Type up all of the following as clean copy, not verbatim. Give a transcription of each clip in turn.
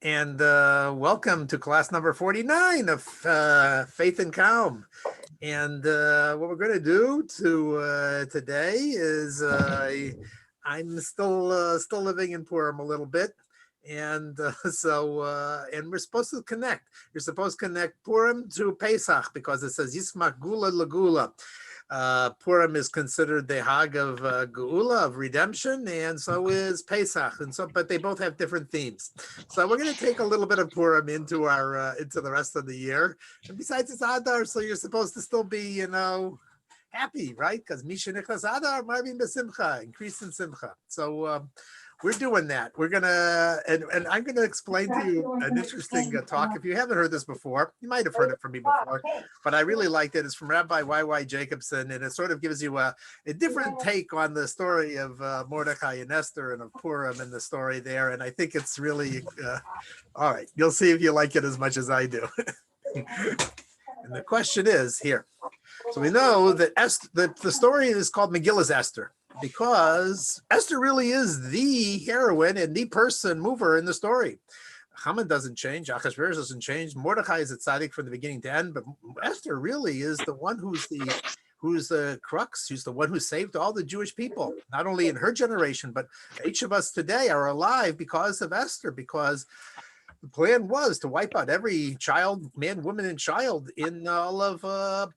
and welcome to class number 49 of Faith and Calm. And what we're going to do today is I'm still living in Purim a little bit, and and we're supposed to connect. You're supposed to connect Purim to Pesach because it says Yismach Gula Lagula. Purim is considered the Hag of Geula, of redemption, and so is Pesach, but they both have different themes. So we're going to take a little bit of Purim into into the rest of the year. And besides, it's Adar, so you're supposed to still be, happy, right? Because Misha Nichlas Adar, Marvin Besimcha, increase in Simcha. So we're doing that. We're gonna, and I'm gonna explain to you an interesting talk. If you haven't heard this before, you might have heard it from me before, but I really liked it. It's from Rabbi Y.Y. Jacobson, and it sort of gives you a different take on the story of Mordecai and Esther and of Purim and the story there. And I think it's really, all right, you'll see if you like it as much as I do. And the question is here. So we know that the story is called Megillah's Esther, because Esther really is the heroine and the person mover in the story. Haman doesn't change, Achashverosh doesn't change, Mordecai is a tzaddik from the beginning to end, but Esther really is the one who's the crux. She's the one who saved all the Jewish people, not only in her generation, but each of us today are alive because of Esther, because the plan was to wipe out every child, man, woman, and child in all of the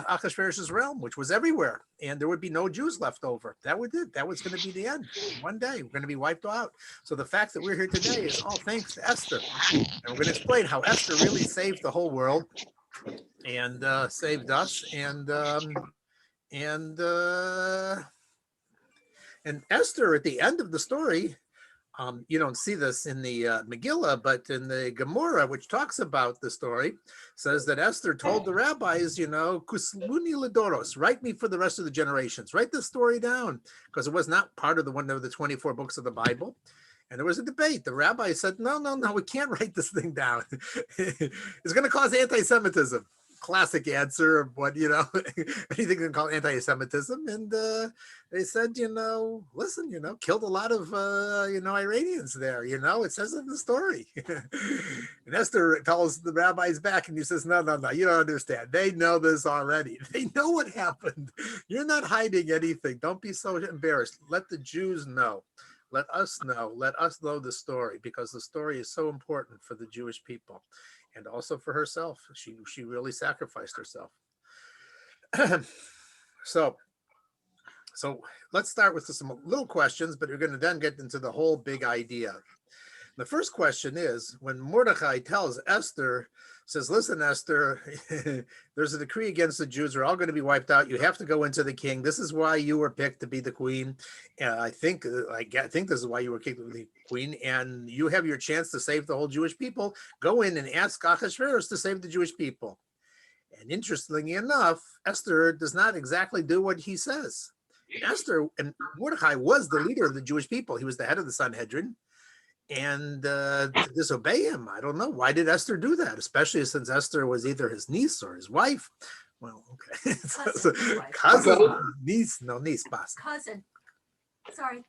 Achashverosh's realm, which was everywhere, and there would be no Jews left over. That was it. That was going to be the end. One day we're going to be wiped out. So the fact that we're here today is all thanks to Esther, and we're going to explain how Esther really saved the whole world and saved us, and Esther at the end of the story. You don't see this in the Megillah, but in the Gemara, which talks about the story, says that Esther told the rabbis, Kusluni Ladoros, write me for the rest of the generations. Write this story down, because it was not part of one of the 24 books of the Bible. And there was a debate. The rabbi said, no, we can't write this thing down. It's going to cause anti-Semitism. Classic answer of what, anything can call anti-Semitism. And they said, listen, killed a lot of, Iranians there, it says in the story. And Esther tells the rabbis back and he says, no, you don't understand. They know this already. They know what happened. You're not hiding anything. Don't be so embarrassed. Let the Jews know. Let us know. Let us know the story, because the story is so important for the Jewish people. And also for herself. She really sacrificed herself. So let's start with some little questions, but we're going to then get into the whole big idea. The first question is, when Mordecai tells Esther, says, listen, Esther, there's a decree against the Jews. They're all going to be wiped out. You have to go into the king. This is why you were picked to be the queen. I think this is why you were picked to be the queen. And you have your chance to save the whole Jewish people. Go in and ask Achashverosh to save the Jewish people. And interestingly enough, Esther does not exactly do what he says. Esther and Mordecai was the leader of the Jewish people. He was the head of the Sanhedrin. And to disobey him, I don't know. Why did Esther do that? Especially since Esther was either his niece or his wife. Well, okay. Cousin, niece, boss. Cousin. Sorry.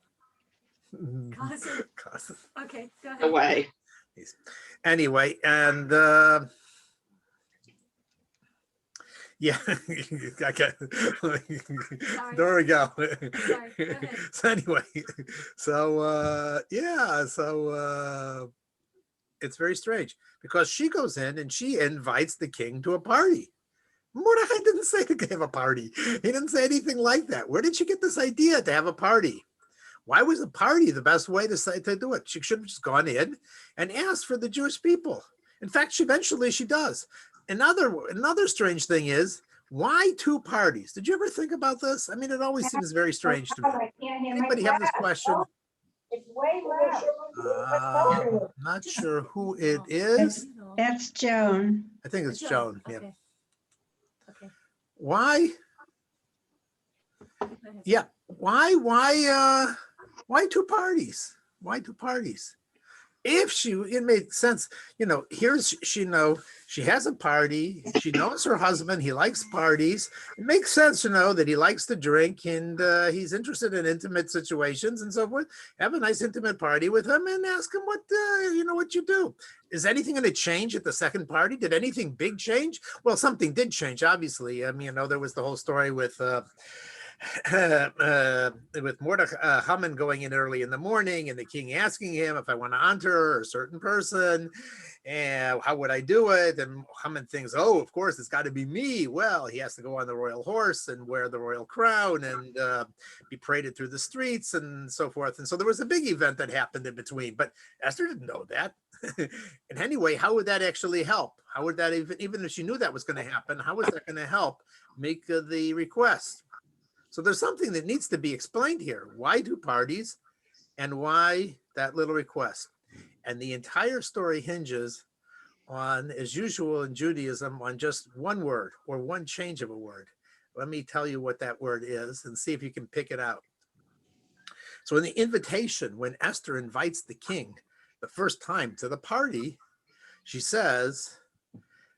Cousin. Okay, go ahead. Away. Anyway, and yeah, okay. There we go. Sorry, go ahead. So anyway, it's very strange, because she goes in and she invites the king to a party. Mordecai didn't say to have a party. He didn't say anything like that. Where did she get this idea to have a party? Why was a party the best way to do it? She should have just gone in and asked for the Jewish people. In fact, eventually she does. Another strange thing is, why two parties? Did you ever think about this? I mean, it always seems very strange to me. Anybody have this question? It's way loud. Not sure who it is. That's Joan. I think it's Joan. Yeah. Okay. Why? Yeah. Why two parties? Why two parties? it made sense, here's, she has a party. She knows her husband. He likes parties. It makes sense, that he likes to drink and he's interested in intimate situations and so forth. Have a nice intimate party with him and ask him what you do. Is anything going to change at the second party? Did anything big change? Well, something did change, obviously. There was the whole story with Mordecai, Haman going in early in the morning and the king asking him if I want to enter a certain person and how would I do it? And Haman thinks, oh, of course, it's got to be me. Well, he has to go on the royal horse and wear the royal crown and be paraded through the streets and so forth. And so there was a big event that happened in between, but Esther didn't know that. And anyway, how would that actually help? How would that, even if she knew that was going to happen, how was that going to help make the request? So there's something that needs to be explained here. Why do parties and why that little request? And the entire story hinges on, as usual in Judaism, on just one word or one change of a word. Let me tell you what that word is and see if you can pick it out. So in the invitation, when Esther invites the king the first time to the party, she says,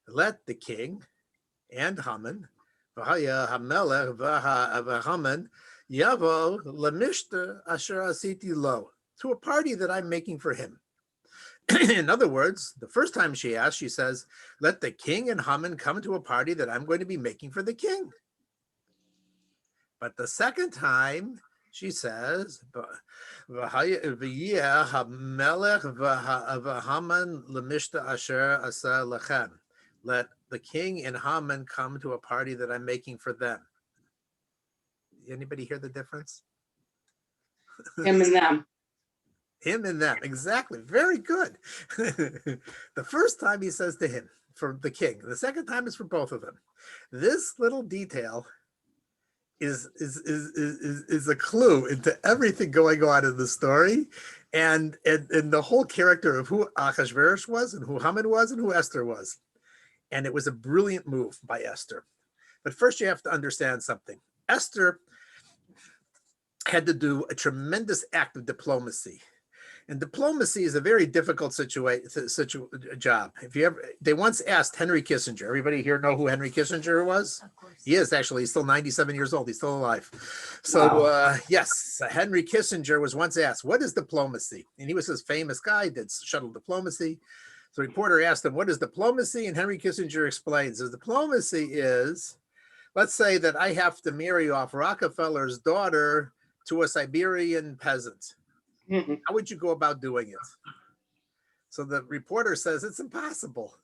let the king and Haman, Hamelech v'Haman yavo lemishta asher asiti lo, to a party that I'm making for him. In other words, the first time she asked, she says, let the king and Haman come to a party that I'm going to be making for the king. But the second time she says, v'yeh hamelech v'Haman lemishta asher asa lechem, let the king and Haman come to a party that I'm making for them. Anybody hear the difference? Him and them. Him and them, exactly. Very good. The first time he says to him, for the king. The second time is for both of them. This little detail is a clue into everything going on in the story, and the whole character of who Achashverosh was, and who Haman was, and who Esther was. And it was a brilliant move by Esther. But first you have to understand something. Esther had to do a tremendous act of diplomacy. And diplomacy is a very difficult job. They once asked Henry Kissinger. Everybody here know who Henry Kissinger was? Of course. He is actually. He's still 97 years old. He's still alive. So Wow. yes, Henry Kissinger was once asked, what is diplomacy? And he was this famous guy, did shuttle diplomacy. So a reporter asked him, what is diplomacy? And Henry Kissinger explains, diplomacy is, let's say that I have to marry off Rockefeller's daughter to a Siberian peasant. How would you go about doing it? So the reporter says, it's impossible.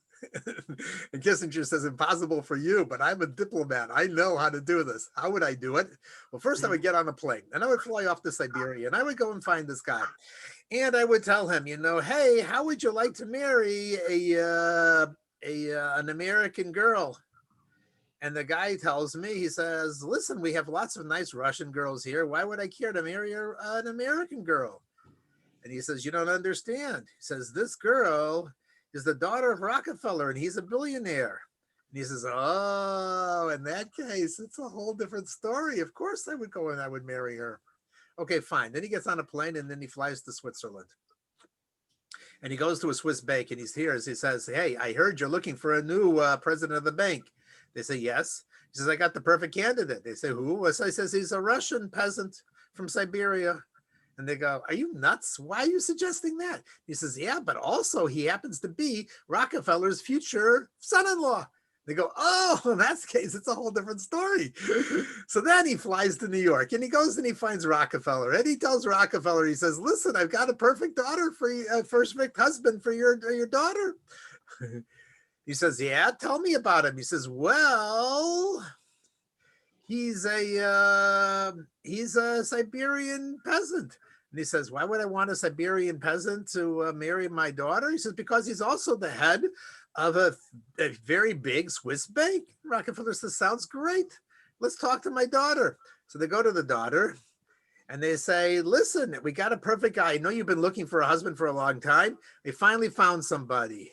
And Kissinger says, impossible for you, but I'm a diplomat. I know how to do this. How would I do it? Well, first I would get on a plane and I would fly off to Siberia and I would go and find this guy. And I would tell him, hey, how would you like to marry an American girl? And the guy tells me, he says, listen, we have lots of nice Russian girls here. Why would I care to marry an American girl? And he says, you don't understand. He says, this girl is the daughter of Rockefeller and he's a billionaire. And he says, oh, in that case, it's a whole different story. Of course I would go and I would marry her. Okay, fine. Then he gets on a plane and then he flies to Switzerland. And he goes to a Swiss bank and he says, hey, I heard you're looking for a new president of the bank. They say, yes. He says, I got the perfect candidate. They say, who? Well, so he says, he's a Russian peasant from Siberia. And they go, are you nuts? Why are you suggesting that? He says, yeah, but also he happens to be Rockefeller's future son-in-law. They go, oh, in that case, it's a whole different story. So then he flies to New York and he goes and he finds Rockefeller and he tells Rockefeller, he says, listen, I've got a perfect daughter for you, perfect husband for your daughter. He says, yeah, tell me about him. He says, well, he's a Siberian peasant. And he says, why would I want a Siberian peasant to marry my daughter? He says, because he's also the head of a very big Swiss bank. Rockefeller says, sounds great. Let's talk to my daughter. So they go to the daughter and they say, listen, we got a perfect guy. I know you've been looking for a husband for a long time. We finally found somebody.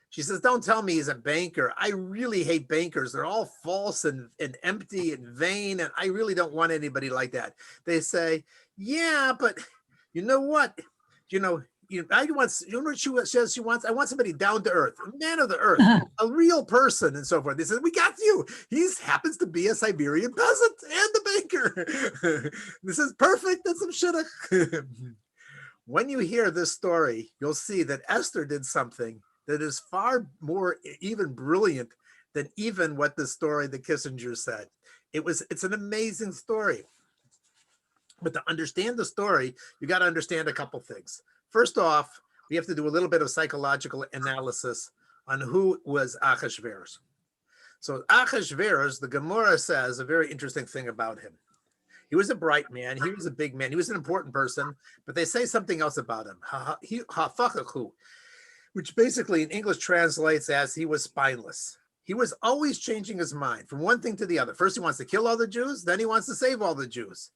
She says, don't tell me he's a banker. I really hate bankers. They're all false and empty and vain. And I really don't want anybody like that. They say, yeah, but you know what? you know what she says she wants? I want somebody down to earth, a man of the earth, a real person, and so forth. They said, we got you. He happens to be a Siberian peasant and a banker. This is perfect. That's some shidduch. When you hear this story, you'll see that Esther did something that is far more even brilliant than even what the story that Kissinger said. It's an amazing story. But to understand the story, you got to understand a couple things. First off, we have to do a little bit of psychological analysis on who was Achashverosh. So Achashverosh, the Gemara says a very interesting thing about him. He was a bright man. He was a big man. He was an important person, but they say something else about him. Which basically in English translates as he was spineless. He was always changing his mind from one thing to the other. First, he wants to kill all the Jews. Then he wants to save all the Jews.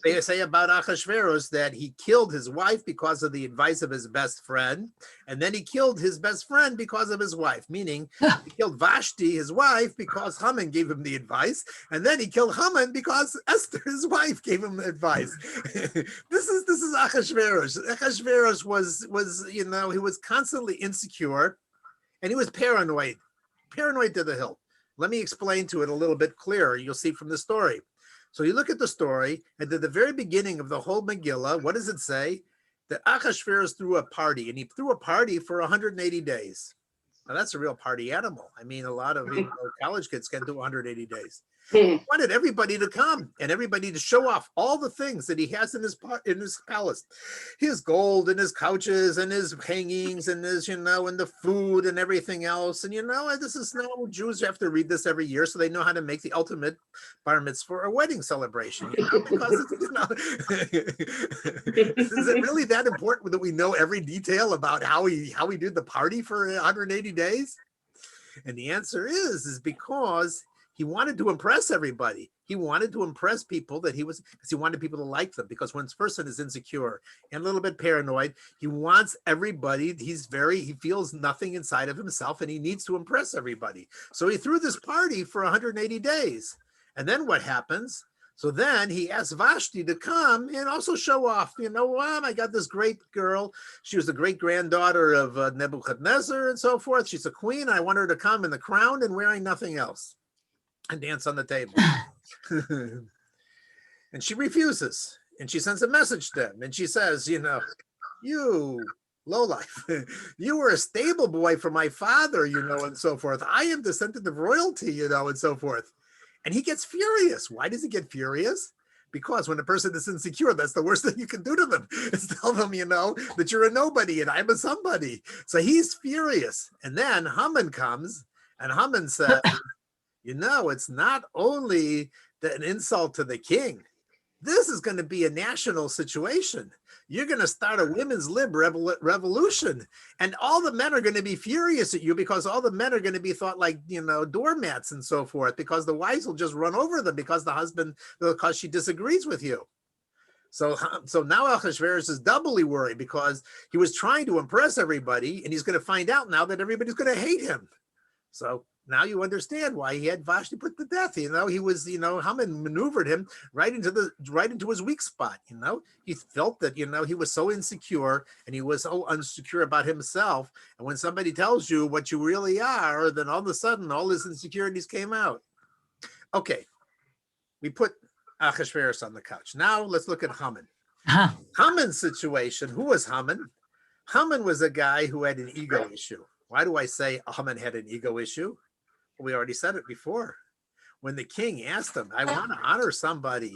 They say about Achashverosh that he killed his wife because of the advice of his best friend. And then he killed his best friend because of his wife, meaning he killed Vashti, his wife, because Haman gave him the advice. And then he killed Haman because Esther, his wife, gave him the advice. This is Achashverosh. Achashverosh was, he was constantly insecure and he was paranoid to the hilt. Let me explain to it a little bit clearer. You'll see from the story. So you look at the story, and at the very beginning of the whole Megillah, what does it say? That Achashverosh threw a party, and he threw a party for 180 days. Now that's a real party animal. I mean, a lot of college kids can do 180 days. He wanted everybody to come and everybody to show off all the things that he has in his palace, his gold and his couches and his hangings and his, and the food and everything else. And this is now Jews have to read this every year so they know how to make the ultimate bar mitzvah for a wedding celebration. Because is it really that important that we know every detail about how he did the party for 180 days? And the answer is because he wanted to impress everybody. He wanted to impress people because he wanted people to like them. Because when this person is insecure and a little bit paranoid, he wants everybody. He feels nothing inside of himself and he needs to impress everybody. So he threw this party for 180 days. And then what happens? So then he asked Vashti to come and also show off. I got this great girl. She was the great granddaughter of Nebuchadnezzar and so forth. She's a queen. I want her to come in the crown and wearing nothing else and dance on the table. And she refuses. And she sends a message to him. And she says, you lowlife, you were a stable boy for my father, and so forth. I am descendant of royalty, and so forth. And he gets furious. Why does he get furious? Because when a person is insecure, that's the worst thing you can do to them is tell them, that you're a nobody and I'm a somebody. So he's furious. And then Haman comes and Haman says, it's not only an insult to the king. This is going to be a national situation. You're going to start a women's lib revolution. And all the men are going to be furious at you because all the men are going to be thought like, doormats and so forth, because the wives will just run over them because because she disagrees with you. So now Achashverosh is doubly worried because he was trying to impress everybody and he's going to find out now that everybody's going to hate him. So now you understand why he had Vashti put to death. He was, Haman maneuvered him right into his weak spot. He felt that, he was so insecure and he was so unsecure about himself. And when somebody tells you what you really are, then all of a sudden all his insecurities came out. Okay, we put Achashverosh on the couch. Now let's look at Haman. Haman's situation. Who was Haman? Haman was a guy who had an ego issue. Why do I say Haman had an ego issue? We already said it before. When the king asked him, I want to honor somebody.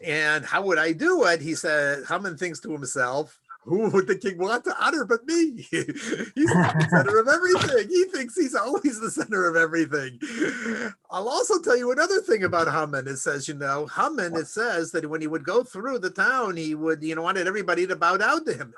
And how would I do it? He said, Haman thinks to himself, who would the king want to honor but me? He's the center of everything. He thinks he's always the center of everything. I'll also tell you another thing about Haman. It says, Haman, it says that when he would go through the town, he would, wanted everybody to bow down to him.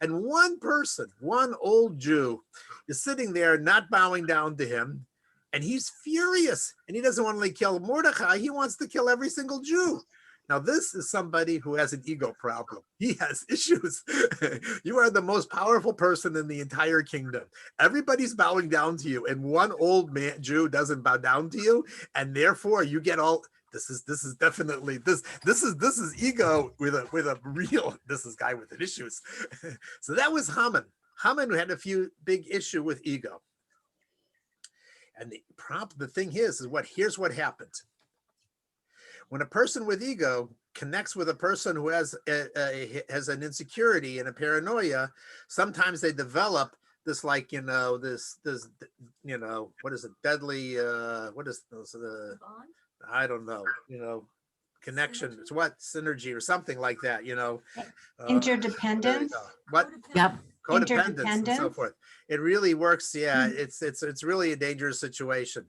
And one person, one old Jew, is sitting there not bowing down to him. And he's furious. And he doesn't want to only kill Mordechai. He wants to kill every single Jew. Now, this is somebody who has an ego problem. He has issues. You are the most powerful person in the entire kingdom. Everybody's bowing down to you. And one old man Jew doesn't bow down to you. And therefore, you get all This is definitely this is ego with a real guy with issues. So that was Haman. Haman had a few big issue with ego. And the thing here's what happened. When a person with ego connects with a person who has an insecurity and a paranoia, sometimes they develop this, like, this what is it, deadly, what is this, Bond? I don't know, connection. Synergy? It's what, synergy or something like that, Interdependence. what Yep. codependence and so Interdependence? forth. It really works. Yeah, it's really a dangerous situation.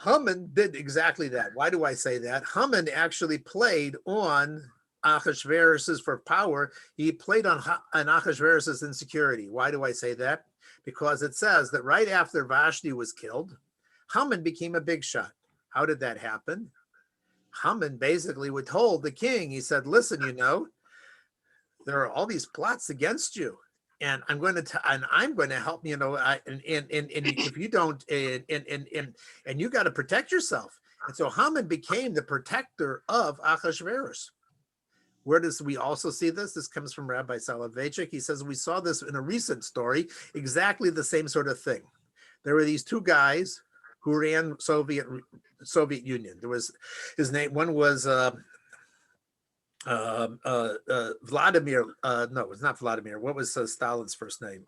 Haman did exactly that. Why do I say that? Haman actually played on Ahasuerus's for power. He played on Ahasuerus's insecurity. Why do I say that? Because it says that right after Vashti was killed, Haman became a big shot. How did that happen? Haman basically would told the king, he said, listen, there are all these plots against you. And I'm going to help, and if you don't, and you got to protect yourself. And so Haman became the protector of Ahasuerus. Where does we also see this? This comes from Rabbi Soloveitchik. He says, we saw this in a recent story, exactly the same sort of thing. There were these two guys who ran Soviet Union. There was his name. One was Vladimir. No, it's not Vladimir. What was Stalin's first name?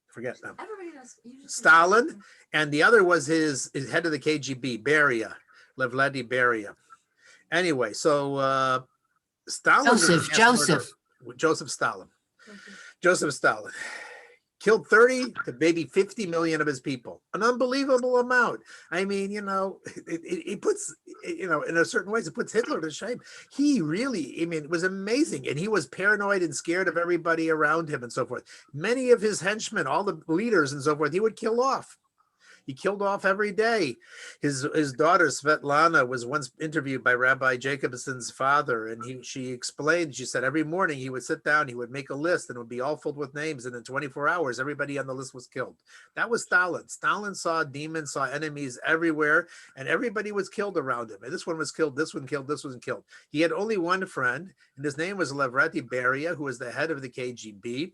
Forget now. Everybody knows. You just- Stalin, and the other was his head of the KGB, Beria, Levlady Beria. Anyway, so Stalin was a mass murderer. Joseph Stalin killed 30 to maybe 50 million of his people, an unbelievable amount. I mean, it puts, in a certain ways, it puts Hitler to shame. He really, it was amazing. And he was paranoid and scared of everybody around him and so forth. Many of his henchmen, all the leaders and so forth, he would kill off. He killed off every day. His daughter Svetlana was once interviewed by Rabbi Jacobson's father, and she explained. She said every morning he would sit down, he would make a list, and it would be all filled with names. And in 24 hours, everybody on the list was killed. That was Stalin. Stalin saw demons, saw enemies everywhere, and everybody was killed around him. And this one was killed. This one killed. This one killed. He had only one friend, and his name was Lavrenti Beria, who was the head of the KGB.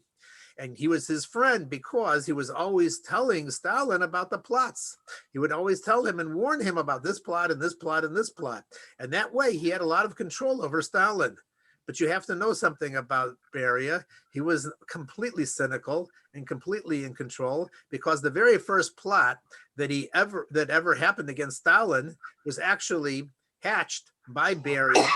And he was his friend because he was always telling Stalin about the plots. He would always tell him and warn him about this plot and this plot and this plot. And that way he had a lot of control over Stalin. But you have to know something about Beria. He was completely cynical and completely in control, because the very first plot that ever happened against Stalin was actually hatched by Beria.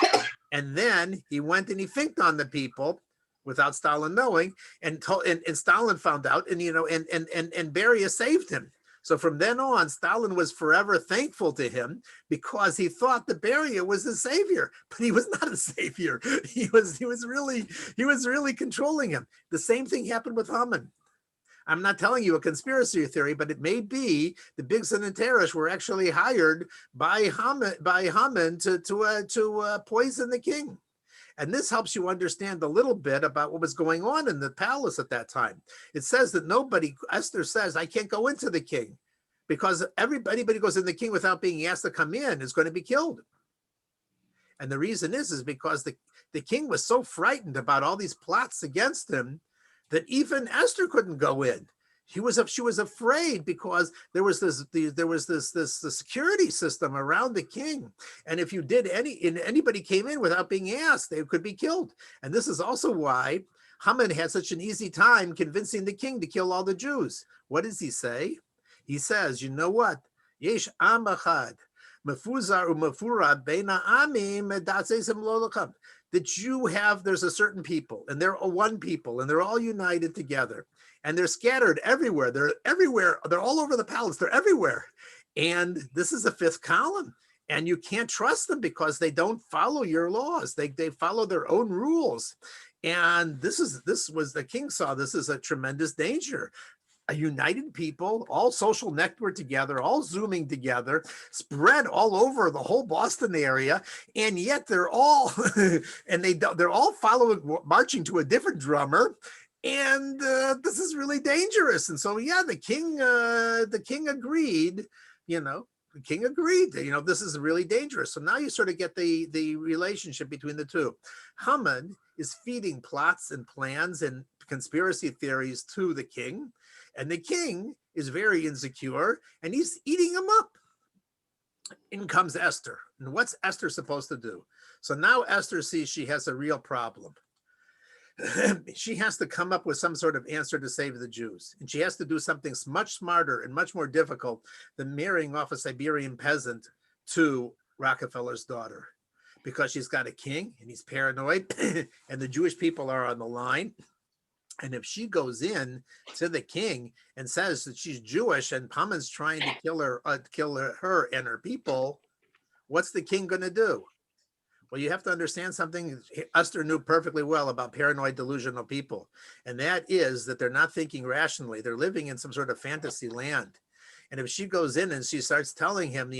And then he went and he finked on the people without Stalin knowing, and Stalin found out, and Beria saved him. So from then on, Stalin was forever thankful to him, because he thought that Beria was his savior, but he was not a savior. He was really controlling him. The same thing happened with Haman. I'm not telling you a conspiracy theory, but it may be the Bigson and Teresh were actually hired by Haman to poison the king. And this helps you understand a little bit about what was going on in the palace at that time. It says that Esther says, I can't go into the king, because anybody who goes in the king without being asked to come in is going to be killed. And the reason is because the king was so frightened about all these plots against him that even Esther couldn't go in. She was afraid, because there was this security system around the king, and if anybody came in without being asked, they could be killed. And this is also why Haman had such an easy time convincing the king to kill all the Jews. What does he say? He says, you know what? Yesh am echad mefuzar umefurad beina amim medatzeisim lo lecham. That there's a certain people, and they're one people, and they're all united together. And they're scattered everywhere. They're everywhere. They're all over the palace. They're everywhere. And this is a fifth column. And you can't trust them, because they don't follow your laws. They follow their own rules. And the king saw this as a tremendous danger. A united people, all social network together, all Zooming together, spread all over the whole Boston area, and yet they're all they're all marching to a different drummer. And this is really dangerous. And so, yeah, the king agreed, the king agreed that, this is really dangerous. So now you sort of get the relationship between the two. Haman is feeding plots and plans and conspiracy theories to the king, and the king is very insecure and he's eating them up. In comes Esther. And what's Esther supposed to do? So now Esther sees she has a real problem. She has to come up with some sort of answer to save the Jews. And she has to do something much smarter and much more difficult than marrying off a Siberian peasant to Rockefeller's daughter. Because she's got a king and he's paranoid and the Jewish people are on the line. And if she goes in to the king and says that she's Jewish and Haman's trying to kill her and her people, what's the king going to do? Well, you have to understand something Esther knew perfectly well about paranoid, delusional people. And that is that they're not thinking rationally. They're living in some sort of fantasy land. And if she goes in and she starts telling him,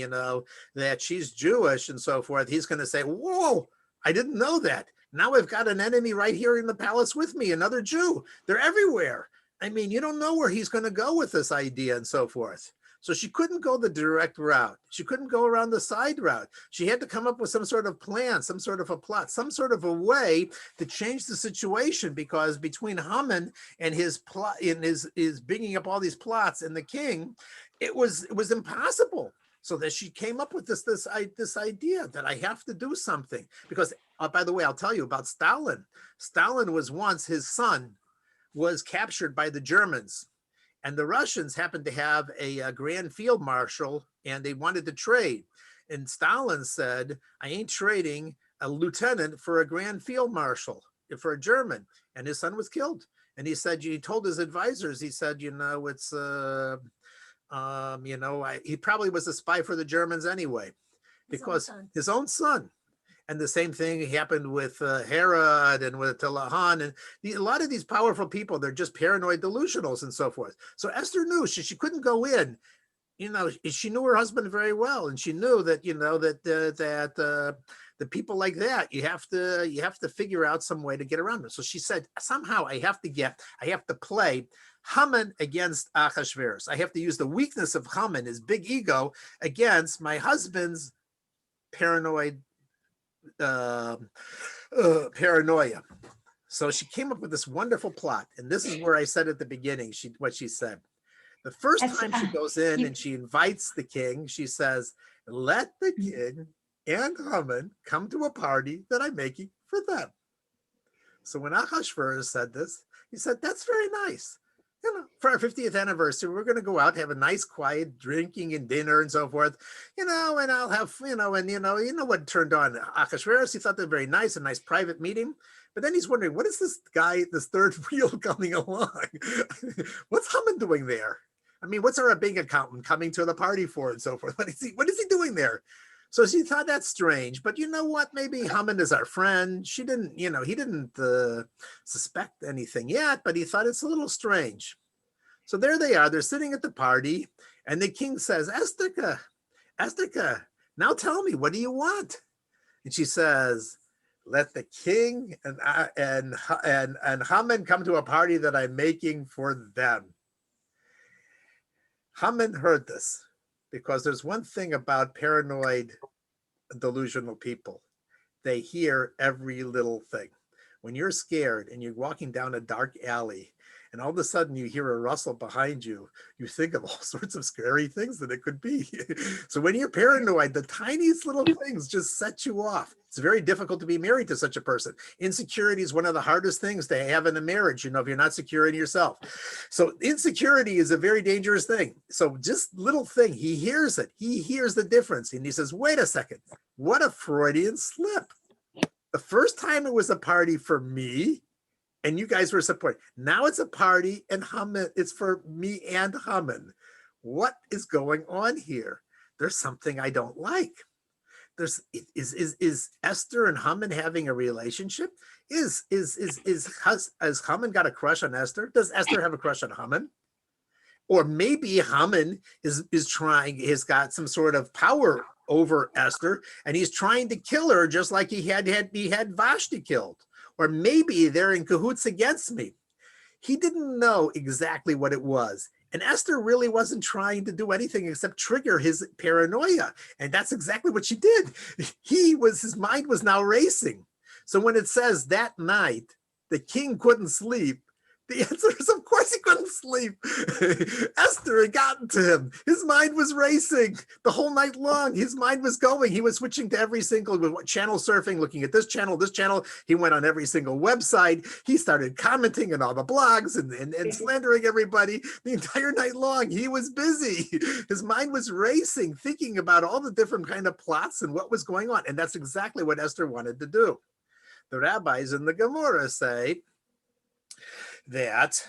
that she's Jewish and so forth, he's going to say, whoa, I didn't know that. Now I've got an enemy right here in the palace with me, another Jew. They're everywhere. I mean, you don't know where he's going to go with this idea and so forth. So she couldn't go the direct route. She couldn't go around the side route. She had to come up with some sort of plan, some sort of a plot, some sort of a way to change the situation, because between Haman and his plot, in his bringing up all these plots and the king, it was impossible. So that she came up with this idea that I have to do something. Because, by the way, I'll tell you about Stalin. Stalin was once, his son was captured by the Germans. And the Russians happened to have a grand field marshal and they wanted to trade. And Stalin said, I ain't trading a lieutenant for a grand field marshal, for a German. And his son was killed. And he said, he told his advisors, he said, it's... he probably was a spy for the Germans anyway, because his own son. And the same thing happened with Herod and with Talahan. And a lot of these powerful people, they're just paranoid delusionals and so forth. So Esther knew she couldn't go in. She knew her husband very well. And she knew that, the people like that, you have to figure out some way to get around them. So she said, somehow I have to play Haman against Achashverosh. I have to use the weakness of Haman, his big ego, against my husband's paranoia. So she came up with this wonderful plot. And this is where I said at the beginning, what she said. The first time she goes in and she invites the king, she says, let the king and Haman come to a party that I'm making for them. So when Achashverosh said this, he said, that's very nice. For our 50th anniversary, we're going to go out, have a nice, quiet drinking and dinner and so forth, and I'll have, and what turned on Achashverosh. He thought they were very nice, a nice private meeting. But then he's wondering, what is this guy, this third wheel coming along? What's Haman doing there? I mean, what's our bank accountant coming to the party for and so forth? What is he doing there? So she thought that's strange, but you know what? Maybe Haman is our friend. She didn't, he didn't suspect anything yet, but he thought it's a little strange. So there they are. They're sitting at the party, and the king says, Esther, now tell me, what do you want? And she says, let the king and Haman come to a party that I'm making for them. Haman heard this. Because there's one thing about paranoid, delusional people. They hear every little thing. When you're scared and you're walking down a dark alley and all of a sudden you hear a rustle behind you, you think of all sorts of scary things that it could be. So when you're paranoid, the tiniest little things just set you off. It's very difficult to be married to such a person. Insecurity is one of the hardest things to have in a marriage, if you're not secure in yourself. So insecurity is a very dangerous thing. So just little thing, he hears it. He hears the difference. And he says, wait a second, what a Freudian slip. The first time it was a party for me and you guys were supporting. Now it's a party and Haman, it's for me and Haman. What is going on here? There's something I don't like. Is Esther and Haman having a relationship? Has Haman got a crush on Esther? Does Esther have a crush on Haman? Or maybe Haman has got some sort of power over Esther and he's trying to kill her just like he had Vashti killed. Or maybe they're in cahoots against me. He didn't know exactly what it was. And Esther really wasn't trying to do anything except trigger his paranoia. And that's exactly what she did. His mind was now racing. So when it says that night, the king couldn't sleep, the answer is, of course, he couldn't sleep. Esther had gotten to him. His mind was racing the whole night long. His mind was going. He was switching to every single channel surfing, looking at this channel, this channel. He went on every single website. He started commenting on all the blogs and slandering everybody the entire night long. He was busy. His mind was racing, thinking about all the different kind of plots and what was going on. And that's exactly what Esther wanted to do. The rabbis in the Gemara say that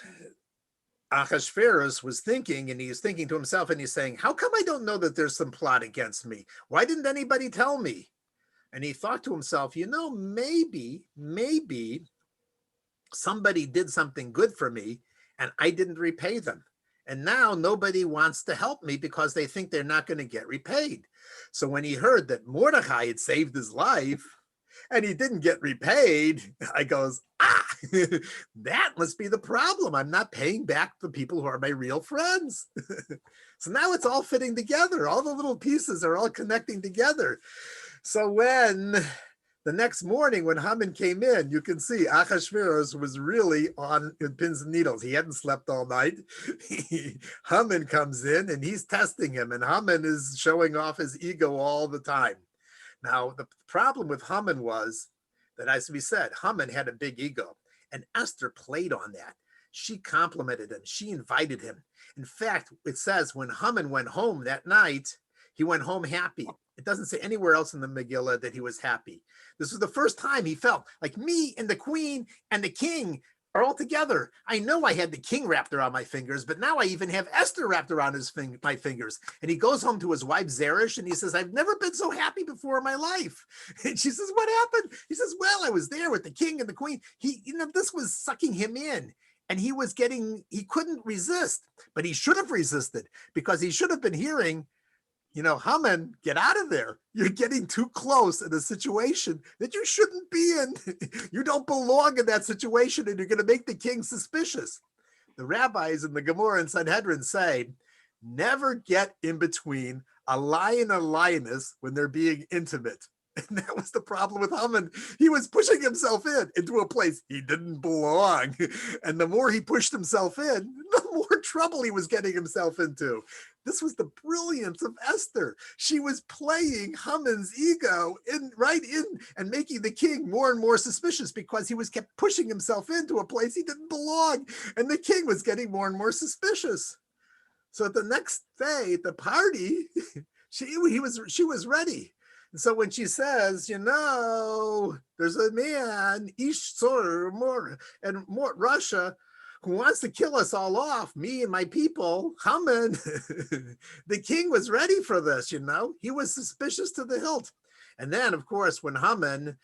Ahasuerus was thinking, and he's thinking to himself, and he's saying, how come I don't know that there's some plot against me? Why didn't anybody tell me? And he thought to himself, maybe somebody did something good for me and I didn't repay them. And now nobody wants to help me because they think they're not going to get repaid. So when he heard that Mordecai had saved his life and he didn't get repaid, I goes, that must be the problem. I'm not paying back the people who are my real friends. So now it's all fitting together. All the little pieces are all connecting together. So when the next morning, when Haman came in, you can see Ahasuerus was really on pins and needles. He hadn't slept all night. Haman comes in and he's testing him, and Haman is showing off his ego all the time. Now, the problem with Haman was that, as we said, Haman had a big ego, and Esther played on that. She complimented him. She invited him. In fact, it says when Haman went home that night, he went home happy. It doesn't say anywhere else in the Megillah that he was happy. This was the first time he felt like me and the queen and the king are all together. I know I had the king wrapped around my fingers, but now I even have Esther wrapped around my fingers. And he goes home to his wife, Zeresh, and he says, I've never been so happy before in my life. And she says, what happened? He says, well, I was there with the king and the queen. This was sucking him in. And he couldn't resist, but he should have resisted, because he should have been hearing, Haman, get out of there. You're getting too close in a situation that you shouldn't be in. You don't belong in that situation, and you're going to make the king suspicious. The rabbis in the Gemara and Sanhedrin say, never get in between a lion and a lioness when they're being intimate. And that was the problem with Haman. He was pushing himself into a place he didn't belong. And the more he pushed himself in, the more trouble he was getting himself into. This was the brilliance of Esther. She was playing Haman's ego right in and making the king more and more suspicious, because he kept pushing himself into a place he didn't belong. And the king was getting more and more suspicious. So the next day at the party, she was ready. And so when she says, there's a man, Russia, who wants to kill us all off, me and my people, Haman, the king was ready for this, He was suspicious to the hilt. And then, of course, when Haman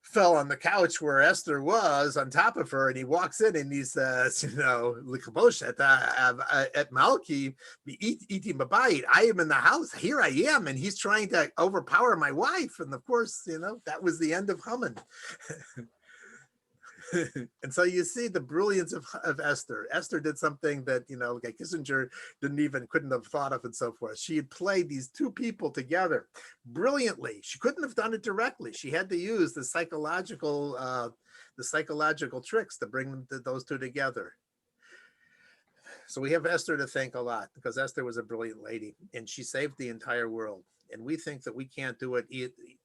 fell on the couch where Esther was on top of her, and he walks in and he says, at Malki, eating babayit, I am in the house, here I am, and he's trying to overpower my wife. And of course, that was the end of Haman. And so you see the brilliance of Esther. Esther did something that, like Kissinger couldn't have thought of, and so forth. She had played these two people together brilliantly. She couldn't have done it directly. She had to use the psychological tricks to bring those two together. So we have Esther to thank a lot, because Esther was a brilliant lady, and she saved the entire world. And we think that we can't do it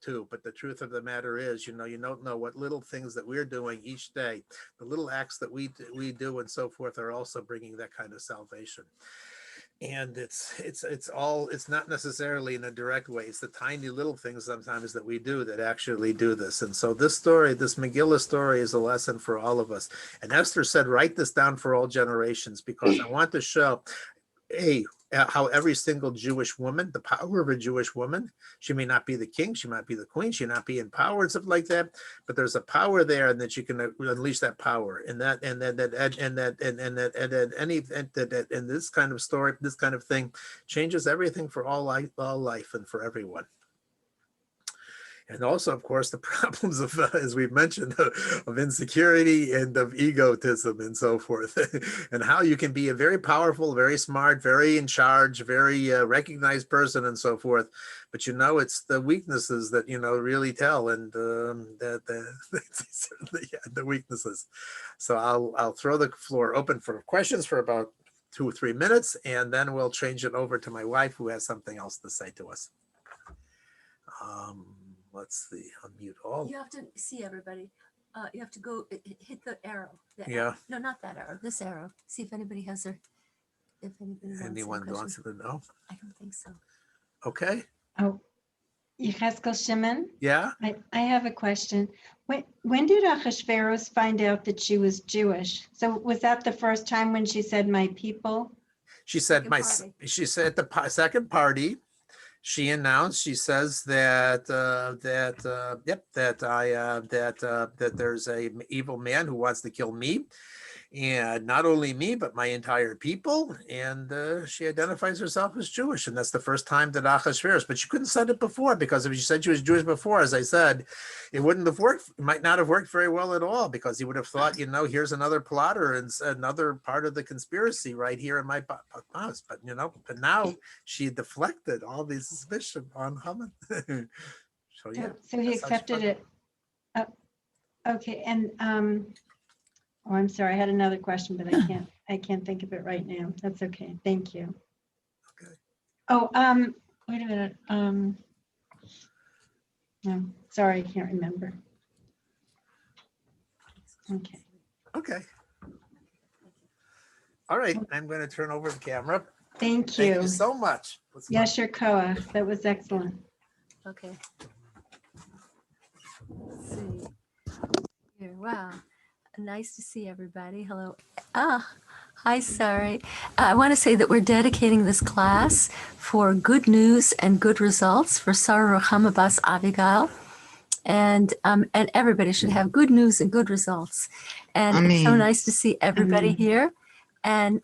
too, but the truth of the matter is, you don't know what little things that we're doing each day, the little acts that we do and so forth, are also bringing that kind of salvation. And it's not necessarily in a direct way. It's the tiny little things sometimes that we do that actually do this. And so this Megillah story is a lesson for all of us. And Esther said, write this down for all generations, because I want to show, how every single Jewish woman, the power of a Jewish woman, she may not be the king, she might be the queen, she may not be in power and stuff like that, but there's a power there, and that you can unleash that power, and this kind of story, this kind of thing, changes everything for all life and for everyone. And also, of course, the problems of, as we've mentioned, of insecurity and of egotism and so forth, and how you can be a very powerful, very smart, very in charge, very recognized person and so forth. But, it's the weaknesses that, really tell, and that certainly the weaknesses. So I'll throw the floor open for questions for about 2 or 3 minutes, and then we'll change it over to my wife, who has something else to say to us. Let's see, unmute all. You have to see everybody. You have to go hit the arrow. Yeah. No, not that arrow. This arrow. See if anybody has their. If anybody wants. Anyone wants to know? I don't think so. Okay. Oh, Yechezkel Shimon, Yeah. I have a question. When did Achashverosh find out that she was Jewish? So was that the first time when she said, "My people"? She said Second party. she said at the second party, she announced, she says that that there's a evil man who wants to kill me, and not only me, but my entire people. And she identifies herself as Jewish. And that's the first time that Achashverosh, but she couldn't said it before, because if she said she was Jewish before, as I said, it wouldn't have worked. It might not have worked very well at all, because he would have thought, here's another plotter and another part of the conspiracy right here in my house. But, but now she deflected all these suspicion on Haman. So, yeah. So he accepted it. Okay, and oh, I'm sorry, I had another question, but I can't think of it right now. That's okay. Thank you. Okay. Oh, wait a minute. No, sorry, I can't remember. Okay. Okay. All right, I'm going to turn over the camera. Thank Thank you. you so much. Yasher Koach, that was excellent. Okay. Let's see. Here. Wow. Nice to see everybody. Hello. Hi, sorry. I want to say that we're dedicating this class for good news and good results for Sarah Ruchama Bas Avigail. And everybody should have good news and good results. And it's so nice to see everybody here. And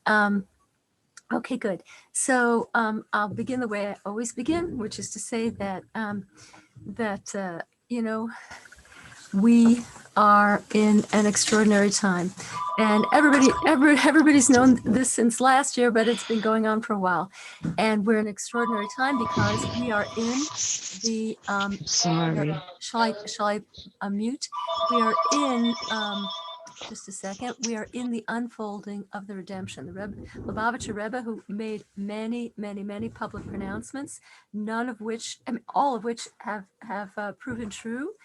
okay, good. So I'll begin the way I always begin, which is to say that we are in an extraordinary time, and everybody's known this since last year, but it's been going on for a while. And we're in an extraordinary time because we are in the Sorry. shall I mute? We are in just a second. We are in the unfolding of the redemption. The Lubavitcher Rebbe, who made many, many, many public pronouncements, none of which, all of which have proven true.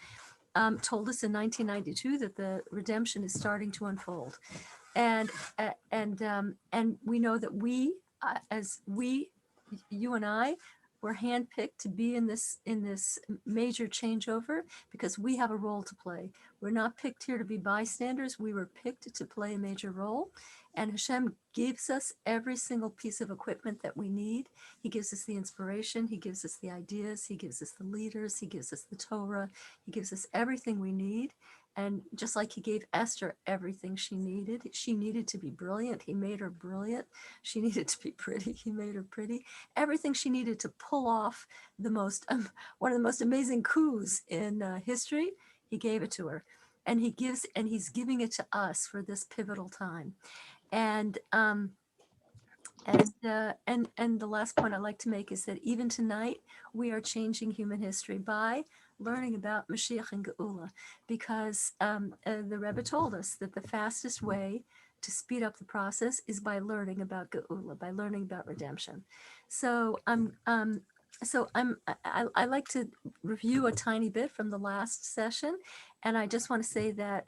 Told us in 1992 that the redemption is starting to unfold, and we know that you and I, were handpicked to be in this major changeover because we have a role to play. We're not picked here to be bystanders. We were picked to play a major role, and Hashem gives us every single piece of equipment that we need. He gives us the inspiration. He gives us the ideas. He gives us the leaders. He gives us the Torah. He gives us everything we need. And just like he gave Esther everything she needed to be brilliant. He made her brilliant. She needed to be pretty. He made her pretty. Everything she needed to pull off one of the most amazing coups in history, he gave it to her. And he's giving it to us for this pivotal time. And the last point I'd like to make is that even tonight, we are changing human history by learning about Mashiach and Geula, because the Rebbe told us that the fastest way to speed up the process is by learning about Geula, by learning about redemption. So I like to review a tiny bit from the last session, and I just want to say that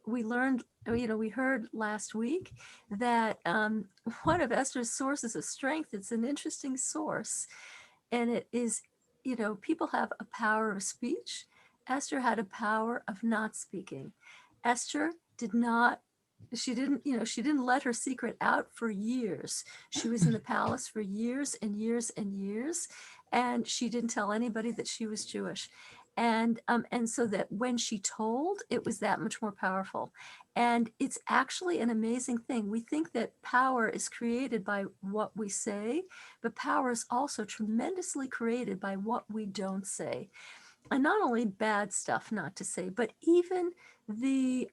we learned, we heard last week that one of Esther's sources of strength, it's an interesting source, and it is, people have a power of speech. Esther had a power of not speaking. Esther she didn't let her secret out for years. She was in the palace for years and years and years, and she didn't tell anybody that she was Jewish. And so that when she told, it was that much more powerful. And it's actually an amazing thing. We think that power is created by what we say, but power is also tremendously created by what we don't say. And not only bad stuff not to say, but even the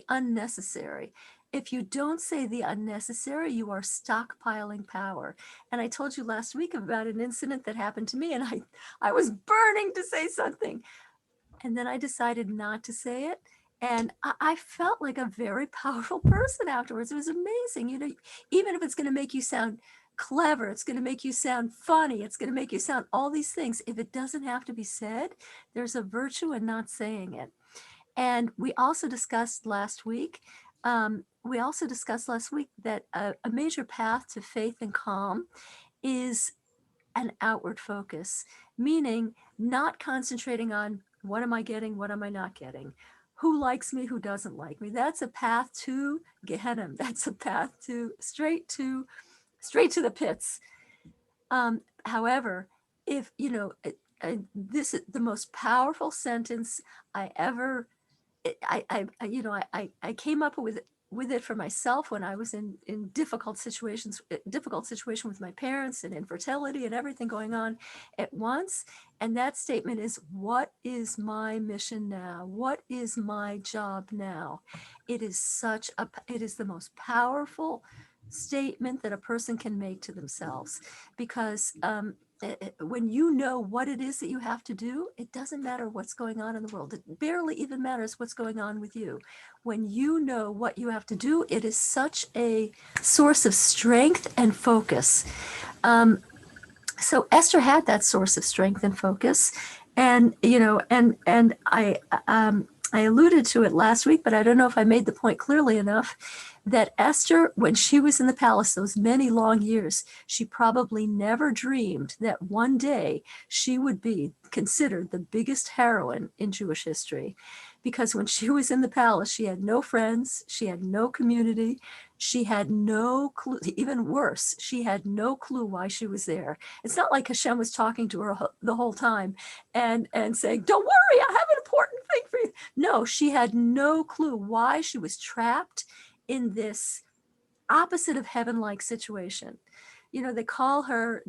unnecessary. If you don't say the unnecessary, you are stockpiling power. And I told you last week about an incident that happened to me, and I was burning to say something. And then I decided not to say it. And I felt like a very powerful person afterwards. It was amazing. You know, even if it's going to make you sound clever, it's going to make you sound funny, it's going to make you sound all these things. If it doesn't have to be said, there's a virtue in not saying it. And we also discussed last week, that a major path to faith and calm is an outward focus, meaning not concentrating on what am I getting, what am I not getting, who likes me, who doesn't like me. That's a path to Gehenna. That's a path to straight to the pits. However, if you know, this is the most powerful sentence I ever I came up with it for myself when I was in difficult situation with my parents and infertility and everything going on at once. And that statement is, what is my mission now? What is my job now? It is the most powerful statement that a person can make to themselves, because when you know what it is that you have to do, it doesn't matter what's going on in the world. It barely even matters what's going on with you. When you know what you have to do, it is such a source of strength and focus. So Esther had that source of strength and focus, and I alluded to it last week, but I don't know if I made the point clearly enough, that Esther, when she was in the palace those many long years, she probably never dreamed that one day she would be considered the biggest heroine in Jewish history. Because when she was in the palace, she had no friends, she had no community, she had no clue. Even worse, she had no clue why she was there. It's not like Hashem was talking to her the whole time and saying, don't worry, I have an important thing for you. No, she had no clue why she was trapped in this opposite of heaven-like situation. You know, they called her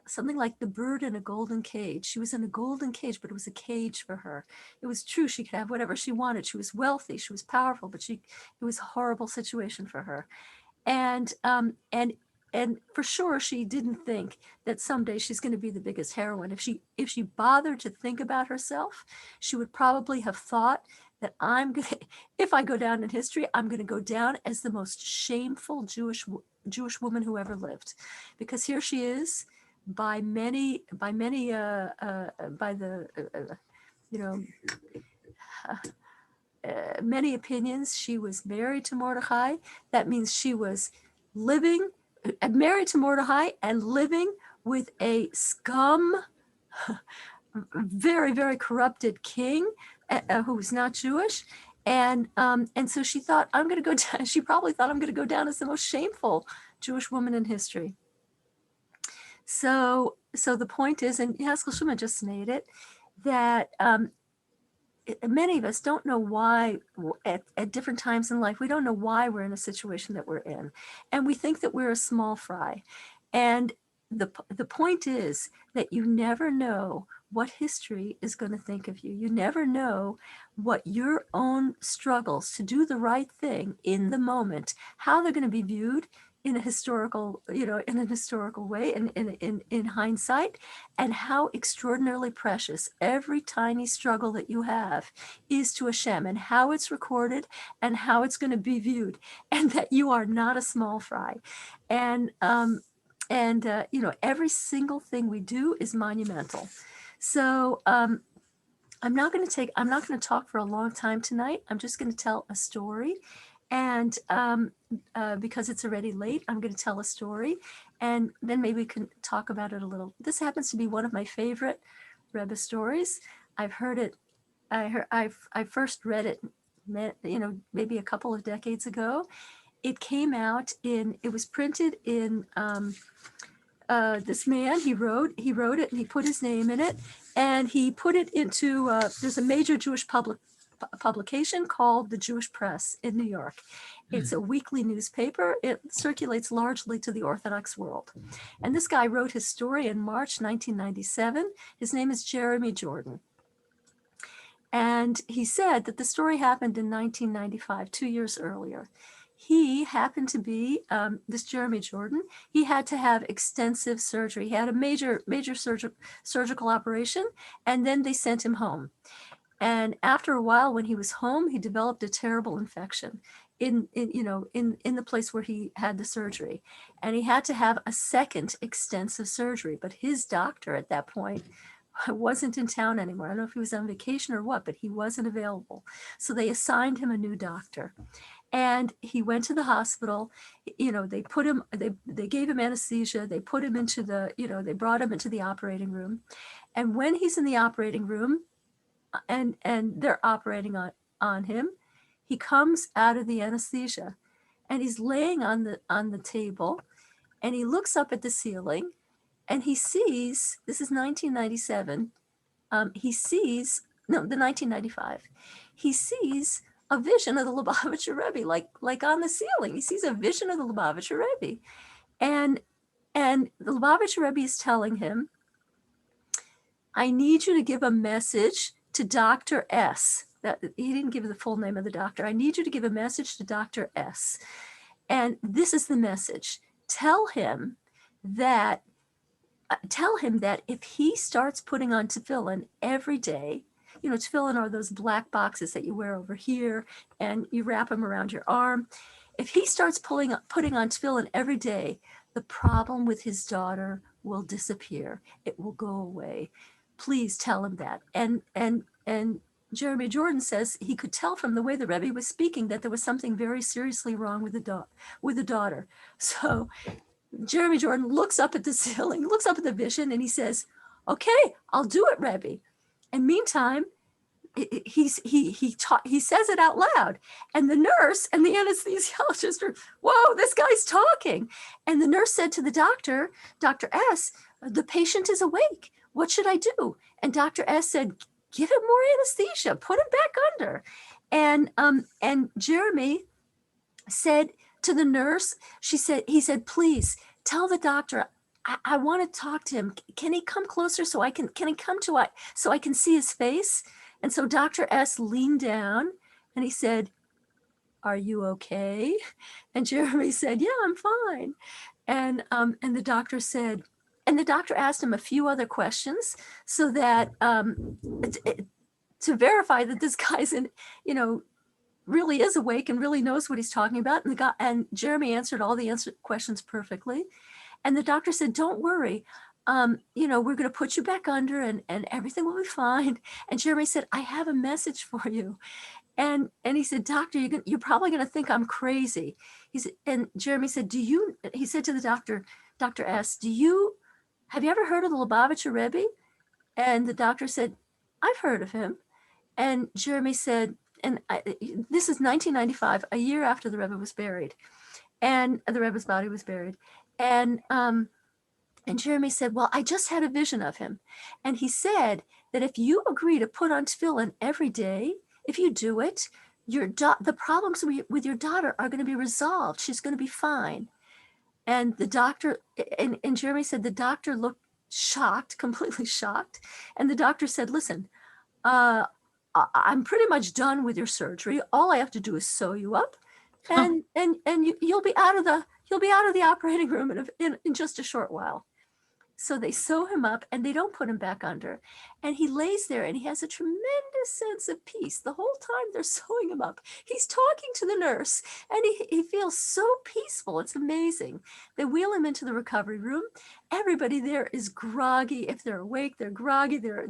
something like the bird in a golden cage. She was in a golden cage, but it was a cage for her. It was true, she could have whatever she wanted. She was wealthy, she was powerful, but it was a horrible situation for her. And for sure, she didn't think that someday she's going to be the biggest heroine. If she bothered to think about herself, she would probably have thought that if I go down in history, I'm going to go down as the most shameful Jewish woman who ever lived, because here she is, by many, by the many opinions, she was married to Mordecai. That means she was married to Mordecai and living with a very, very corrupted king who was not Jewish. And so she thought, I'm going to go down. She probably thought, I'm going to go down as the most shameful Jewish woman in history. So the point is, and Haskell Schumann just made it, that many of us don't know why at different times in life, we don't know why we're in a situation that we're in. And we think that we're a small fry. And the point is that you never know what history is going to think of you. You never know what your own struggles to do the right thing in the moment, how they're going to be viewed in a historical way, in hindsight, and how extraordinarily precious every tiny struggle that you have is to Hashem, and how it's recorded and how it's going to be viewed, and that you are not a small fry. And every single thing we do is monumental. So I'm not going to talk for a long time tonight. I'm just going to tell a story. And because it's already late, I'm going to tell a story, and then maybe we can talk about it a little. This happens to be one of my favorite Rebbe stories. I've heard it. I first read it, maybe a couple of decades ago. It came out it was printed in this man, he wrote it and he put his name in it, and he put it into, there's a major Jewish publication called the Jewish Press in New York. It's a weekly newspaper. It circulates largely to the Orthodox world. And this guy wrote his story in March 1997. His name is Jeremy Jordan. And he said that the story happened in 1995, 2 years earlier. He happened to be, this Jeremy Jordan, he had to have extensive surgery. He had a major surgical operation, and then they sent him home. And after a while, when he was home, he developed a terrible infection in the place where he had the surgery. And he had to have a second extensive surgery. But his doctor at that point wasn't in town anymore. I don't know if he was on vacation or what, but he wasn't available. So they assigned him a new doctor. And he went to the hospital. They put him, they gave him anesthesia. They put him into they brought him into the operating room. And when he's in the operating room, and they're operating on him, he comes out of the anesthesia, and he's laying on the table, and he looks up at the ceiling, and he sees, this is 1997, the 1995, he sees a vision of the Lubavitcher Rebbe, like on the ceiling. He sees a vision of the Lubavitcher Rebbe, and the Lubavitcher Rebbe is telling him, I need you to give a message to Dr. S. That he didn't give the full name of the doctor. I need you to give a message to Dr. S. And this is the message. Tell him that if he starts putting on tefillin every day, tefillin are those black boxes that you wear over here and you wrap them around your arm. If he starts putting on tefillin every day, the problem with his daughter will disappear. It will go away. Please tell him that. And Jeremy Jordan says he could tell from the way the Rebbe was speaking that there was something very seriously wrong with the daughter. So Jeremy Jordan looks up at the ceiling, looks up at the vision, and he says, "Okay, I'll do it, Rebbe." And meantime, he says it out loud, and the nurse and the anesthesiologist are, "Whoa, this guy's talking!" And the nurse said to the doctor, Dr. S, "The patient is awake. What should I do?" And Dr. S said, "Give him more anesthesia, put him back under." And Jeremy said to the nurse, he said, "Please tell the doctor, I want to talk to him. Can he come closer so I can see his face?" And so Dr. S leaned down and he said, "Are you okay?" And Jeremy said, "Yeah, I'm fine." And the doctor said, and the doctor asked him a few other questions so that to verify that this guy's really is awake and really knows what he's talking about. And Jeremy answered all the questions perfectly. And the doctor said, "Don't worry. We're going to put you back under and everything will be fine." And Jeremy said, "I have a message for you." And he said, "Doctor, you're probably going to think I'm crazy." And Jeremy said, he said to the doctor, Dr. S, have you ever heard of the Lubavitcher Rebbe? And the doctor said, "I've heard of him." And Jeremy said, this is 1995, a year after the Rebbe was buried, and the Rebbe's body was buried. And Jeremy said, "Well, I just had a vision of him." And he said that if you agree to put on tefillin every day, if you do it, the problems with your daughter are going to be resolved. She's going to be fine. And the doctor, and Jeremy said the doctor looked shocked, completely shocked. And the doctor said, "Listen, I'm pretty much done with your surgery. All I have to do is sew you up, and you'll be out of the operating room in just a short while." So they sew him up and they don't put him back under. And he lays there and he has a tremendous sense of peace. The whole time they're sewing him up, he's talking to the nurse and he feels so peaceful. It's amazing. They wheel him into the recovery room. Everybody there is groggy. If they're awake, they're groggy. They're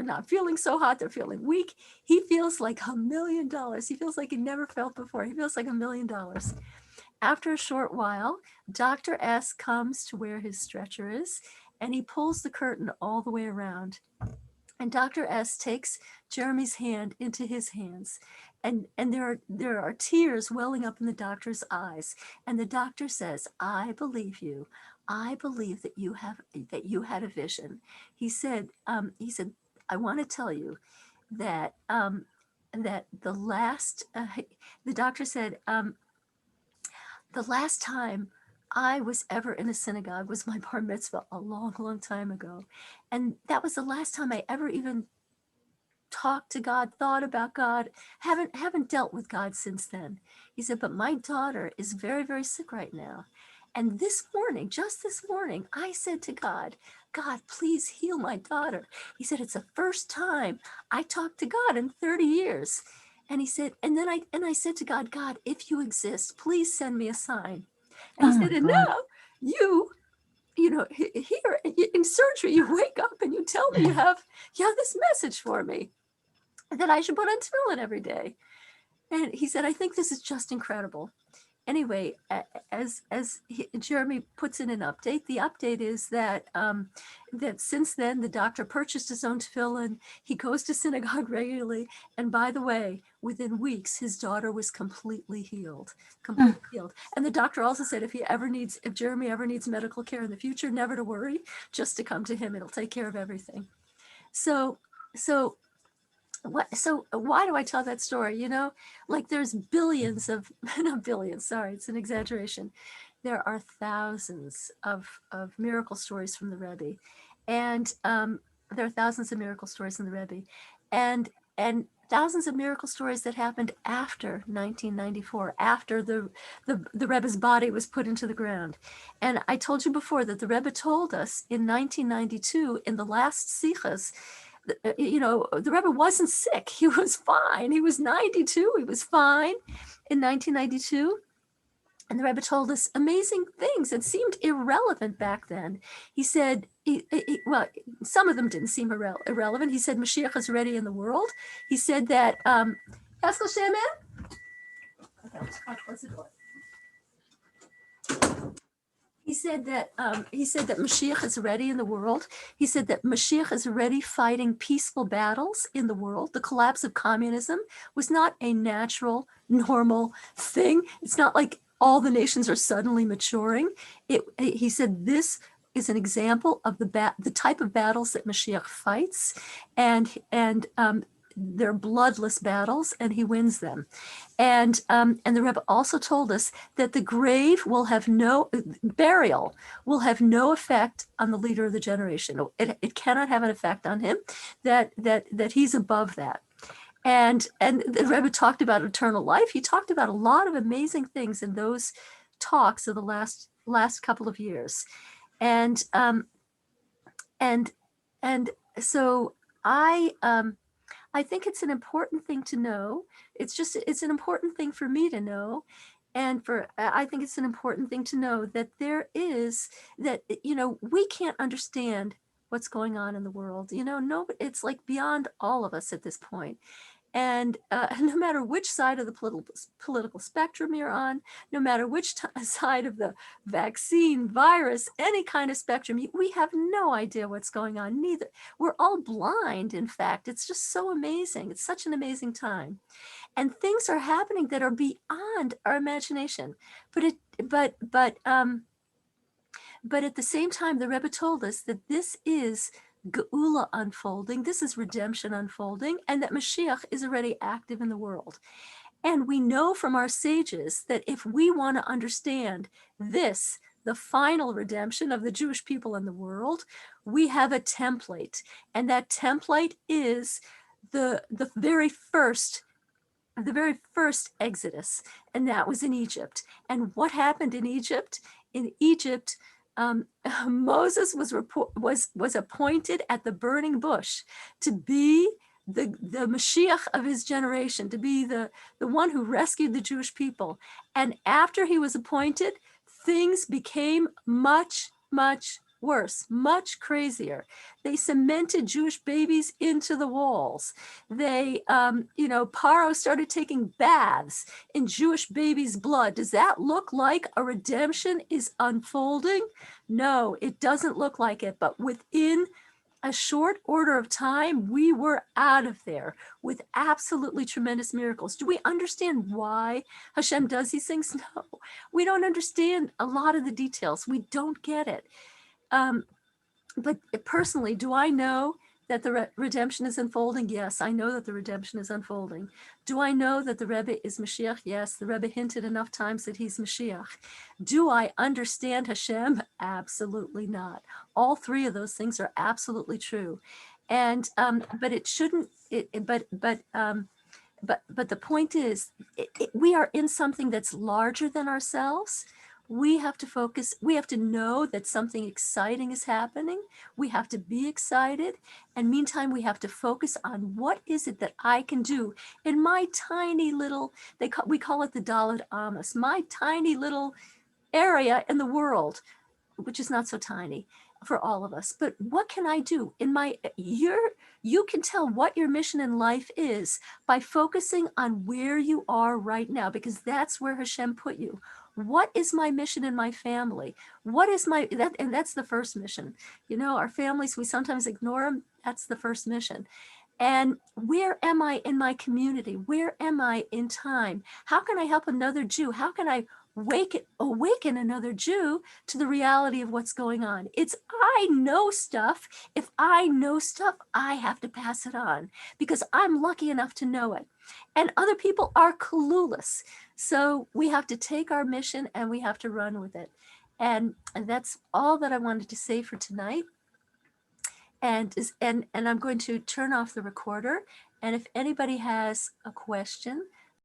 not feeling so hot. They're feeling weak. He feels like $1 million. He feels like he never felt before. He feels like $1 million. After a short while, Dr. S comes to where his stretcher is, and he pulls the curtain all the way around. And Dr. S takes Jeremy's hand into his hands, and there are tears welling up in the doctor's eyes. And the doctor says, "I believe you. I believe that you had a vision. He said, I want to tell you that that the doctor said, the last time I was ever in a synagogue was my bar mitzvah a long, long time ago. And that was the last time I ever even talked to God, thought about God, haven't dealt with God since then. He said, but my daughter is very, very sick right now. And this morning, just this morning, I said to God, God, please heal my daughter. He said, it's the first time I talked to God in 30 years. And he said, and then I said to God, God, if you exist, please send me a sign. And he Oh said, my and God. now you know, here in surgery, you wake up and you tell me you have this message for me that I should put on tefillin every day. And he said, I think this is just incredible. Anyway, Jeremy puts in an update, the update is that that since then the doctor purchased his own tefillin. He goes to synagogue regularly, and by the way, within weeks his daughter was completely healed, completely healed. And the doctor also said if Jeremy ever needs medical care in the future, never to worry, just to come to him. It'll take care of everything. So why do I tell that story? You know, like there's billions of, not billions, sorry, it's an exaggeration. There are thousands of miracle stories from the Rebbe. And there are thousands of miracle stories in the Rebbe. And thousands of miracle stories that happened after 1994, after the Rebbe's body was put into the ground. And I told you before that the Rebbe told us in 1992, in the last Sichas, you know, the Rebbe wasn't sick. He was fine. He was 92. He was fine in 1992. And the Rebbe told us amazing things that seemed irrelevant back then. He said, well, some of them didn't seem irrelevant. He said, Mashiach is ready in the world. He said that, Pascal Shaman? Okay, I'll close the door. He said that Mashiach is ready in the world. He said that Mashiach is ready fighting peaceful battles in the world. The collapse of communism was not a natural, normal thing. It's not like all the nations are suddenly maturing. He said this is an example of the type of battles that Mashiach fights, and they're bloodless battles, and he wins them. And the Rebbe also told us that the grave will have burial will have no effect on the leader of the generation. It cannot have an effect on him. That he's above that. And the Rebbe talked about eternal life. He talked about a lot of amazing things in those talks of the last couple of years. And so I think it's an important thing to know. It's an important thing for me to know. And I think it's an important thing to know that we can't understand what's going on in the world. It's like beyond all of us at this point. And no matter which side of the political spectrum you're on, no matter which side of the vaccine, virus, any kind of spectrum, we have no idea what's going on. Neither. We're all blind, in fact. It's just so amazing. It's such an amazing time. And things are happening that are beyond our imagination. But at the same time, the Rebbe told us that this is Geula unfolding, this is redemption unfolding, and that Mashiach is already active in the world. And we know from our sages that if we want to understand this, the final redemption of the Jewish people in the world, we have a template. And that template is the very first Exodus, and that was in Egypt. And what happened in Egypt? In Egypt, Moses was appointed at the burning bush to be the Mashiach of his generation, to be the one who rescued the Jewish people. And after he was appointed, things became much, much worse, much crazier. They cemented Jewish babies into the walls. They, Paro started taking baths in Jewish babies' blood. Does that look like a redemption is unfolding? No, it doesn't look like it. But within a short order of time, we were out of there with absolutely tremendous miracles. Do we understand why Hashem does these things? No, we don't understand a lot of the details. We don't get it. But personally, do I know that the redemption is unfolding? Yes, I know that the redemption is unfolding. Do I know that the Rebbe is Mashiach? Yes, the Rebbe hinted enough times that he's Mashiach. Do I understand Hashem? Absolutely not. All three of those things are absolutely true. And but it shouldn't. But the point is, we are in something that's larger than ourselves. We have to focus, we have to know that something exciting is happening. We have to be excited. And meantime, we have to focus on what is it that I can do in my tiny little, we call it the Dalet Amos, my tiny little area in the world, which is not so tiny for all of us. But what can I do in you can tell what your mission in life is by focusing on where you are right now, because that's where Hashem put you. What is my mission in my family? What is and that's the first mission. You know, our families, we sometimes ignore them. That's the first mission. And where am I in my community? Where am I in time? How can I help another Jew? How can I awaken another Jew to the reality of what's going on? It's, I know stuff. If I know stuff, I have to pass it on because I'm lucky enough to know it. And other people are clueless. So we have to take our mission and we have to run with it. And that's all that I wanted to say for tonight. And I'm going to turn off the recorder. And if anybody has a question,